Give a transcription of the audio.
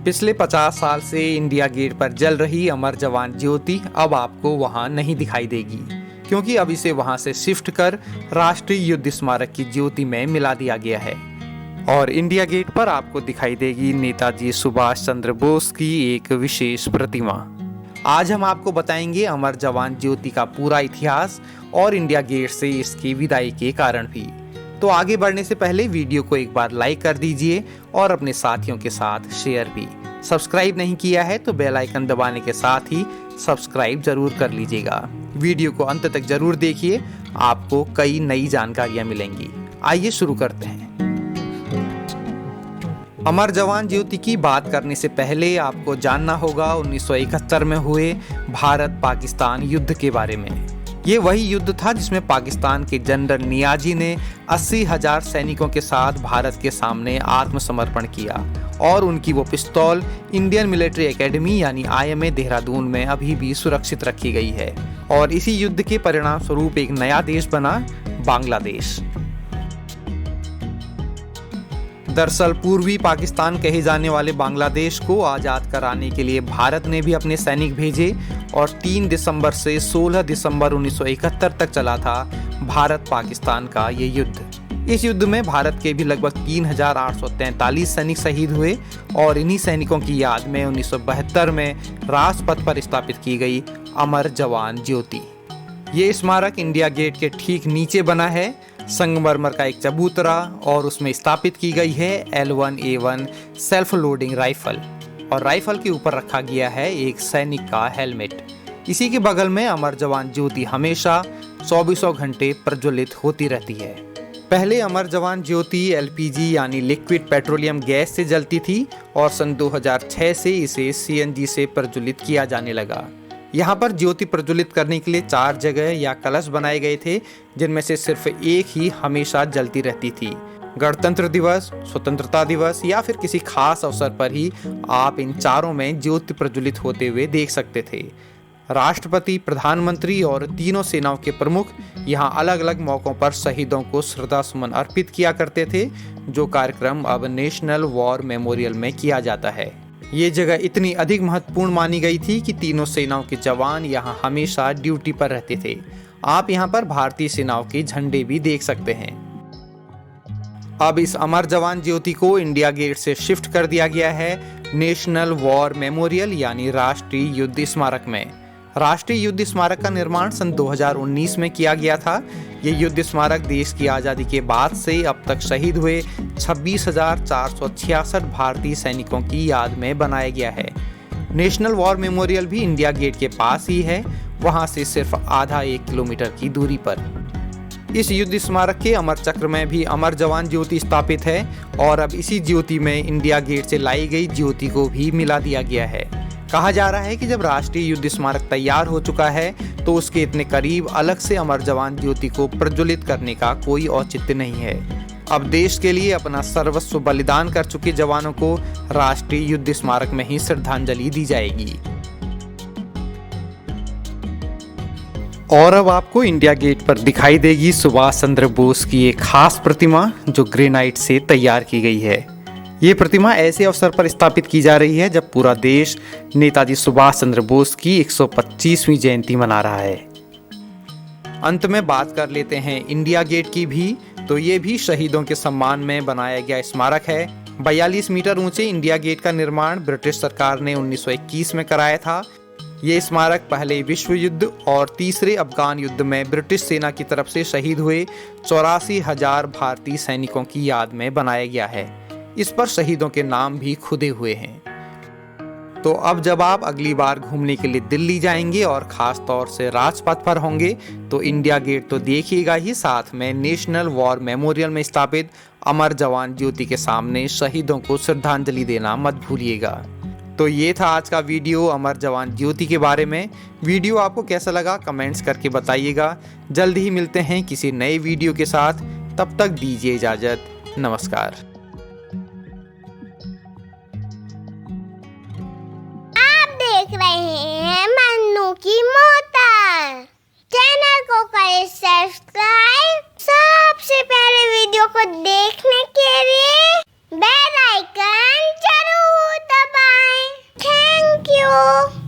पिछले 50 साल से इंडिया गेट पर जल रही अमर जवान ज्योति अब आपको वहां नहीं दिखाई देगी, क्योंकि अब इसे वहां से शिफ्ट कर राष्ट्रीय युद्ध स्मारक की ज्योति में मिला दिया गया है। और इंडिया गेट पर आपको दिखाई देगी नेताजी सुभाष चंद्र बोस की एक विशेष प्रतिमा। आज हम आपको बताएंगे अमर जवान ज्योति का पूरा इतिहास और इंडिया गेट से इसकी विदाई के कारण भी। तो आगे बढ़ने से पहले वीडियो को एक बार लाइक कर दीजिए और अपने साथियों के साथ शेयर भी। सब्सक्राइब नहीं किया है तो बेल आइकन दबाने के साथ ही सब्सक्राइब जरूर कर लीजिएगा। वीडियो को अंत तक जरूर देखिए, आपको कई नई जानकारियां मिलेंगी। आइए शुरू करते हैं। अमर जवान ज्योति की बात करने से पहले आपको जानना होगा 1971 में हुए भारत पाकिस्तान युद्ध के बारे में। ये वही युद्ध था जिसमें पाकिस्तान के जनरल नियाजी ने 80,000 सैनिकों के साथ भारत के सामने आत्मसमर्पण किया और उनकी वो पिस्तौल इंडियन मिलिट्री एकेडमी यानी IMA देहरादून में अभी भी सुरक्षित रखी गई है। और इसी युद्ध के परिणाम स्वरूप एक नया देश बना, बांग्लादेश। दरअसल पूर्वी पाकिस्तान कहे जाने वाले बांग्लादेश को आज़ाद कराने के लिए भारत ने भी अपने सैनिक भेजे और 3 दिसंबर से 16 दिसंबर 1971 तक चला था भारत पाकिस्तान का ये युद्ध। इस युद्ध में भारत के भी लगभग 3,843 सैनिक शहीद हुए और इन्हीं सैनिकों की याद में 1972 में राजपथ पर स्थापित की गई अमर जवान ज्योति। ये स्मारक इंडिया गेट के ठीक नीचे बना है। संगमरमर का एक चबूतरा और उसमें स्थापित की गई है L1A1 सेल्फ लोडिंग राइफल और राइफल के ऊपर रखा गया है एक सैनिक का हेलमेट। इसी के बगल में अमर जवान ज्योति हमेशा 24 घंटे प्रज्वलित होती रहती है। पहले अमर जवान ज्योति LPG यानी लिक्विड पेट्रोलियम गैस से जलती थी और सन 2006 से इसे CNG से प्रज्वलित किया जाने लगा। यहाँ पर ज्योति प्रज्वलित करने के लिए 4 जगह या कलश बनाए गए थे, जिनमें से सिर्फ एक ही हमेशा जलती रहती थी। गणतंत्र दिवस, स्वतंत्रता दिवस या फिर किसी खास अवसर पर ही आप इन चारों में ज्योति प्रज्वलित होते हुए देख सकते थे। राष्ट्रपति, प्रधानमंत्री और तीनों सेनाओं के प्रमुख यहाँ अलग अलग मौकों पर शहीदों को श्रद्धा सुमन अर्पित किया करते थे, जो कार्यक्रम अब नेशनल वॉर मेमोरियल में किया जाता है। ये जगह इतनी अधिक महत्वपूर्ण मानी गई थी कि तीनों सेनाओं के जवान यहाँ हमेशा ड्यूटी पर रहते थे। आप यहाँ पर भारतीय सेनाओं के झंडे भी देख सकते हैं। अब इस अमर जवान ज्योति को इंडिया गेट से शिफ्ट कर दिया गया है नेशनल वॉर मेमोरियल यानी राष्ट्रीय युद्ध स्मारक में। राष्ट्रीय युद्ध स्मारक का निर्माण सन 2019 में किया गया था। ये युद्ध स्मारक देश की आज़ादी के बाद से अब तक शहीद हुए 26,466 भारतीय सैनिकों की याद में बनाया गया है। नेशनल वॉर मेमोरियल भी इंडिया गेट के पास ही है, वहां से सिर्फ आधा 1 किलोमीटर की दूरी पर। इस युद्ध स्मारक के अमर चक्र में भी अमर जवान ज्योति स्थापित है और अब इसी ज्योति में इंडिया गेट से लाई गई ज्योति को भी मिला दिया गया है। कहा जा रहा है कि जब राष्ट्रीय युद्ध स्मारक तैयार हो चुका है तो उसके इतने करीब अलग से अमर जवान ज्योति को प्रज्वलित करने का कोई औचित्य नहीं है। अब देश के लिए अपना सर्वस्व बलिदान कर चुके जवानों को राष्ट्रीय युद्ध स्मारक में ही श्रद्धांजलि दी जाएगी। और अब आपको इंडिया गेट पर दिखाई देगी सुभाष चंद्र बोस की एक खास प्रतिमा जो ग्रेनाइट से तैयार की गई है। ये प्रतिमा ऐसे अवसर पर स्थापित की जा रही है जब पूरा देश नेताजी सुभाष चंद्र बोस की 125वीं जयंती मना रहा है। अंत में बात कर लेते हैं इंडिया गेट की भी। तो ये भी शहीदों के सम्मान में बनाया गया स्मारक है। 42 मीटर ऊंचे इंडिया गेट का निर्माण ब्रिटिश सरकार ने 1921 में कराया था। ये स्मारक पहले विश्व युद्ध और तीसरे अफगान युद्ध में ब्रिटिश सेना की तरफ से शहीद हुए 84,000 भारतीय सैनिकों की याद में बनाया गया है। इस पर शहीदों के नाम भी खुदे हुए हैं। तो अब जब आप अगली बार घूमने के लिए दिल्ली जाएंगे और खास तौर से राजपथ पर होंगे तो इंडिया गेट तो देखिएगा ही, साथ में नेशनल वॉर मेमोरियल में स्थापित अमर जवान ज्योति के सामने शहीदों को श्रद्धांजलि देना मत भूलिएगा। तो ये था आज का वीडियो अमर जवान ज्योति के बारे में। वीडियो आपको कैसा लगा कमेंट्स करके बताइएगा। जल्द ही मिलते हैं किसी नए वीडियो के साथ, तब तक दीजिए इजाजत। नमस्कार। देख रहे हैं मन्नू की मोटर। चैनल को करें सब्सक्राइब। सबसे पहले वीडियो को देखने के लिए बेल आइकन जरूर दबाएं। यू।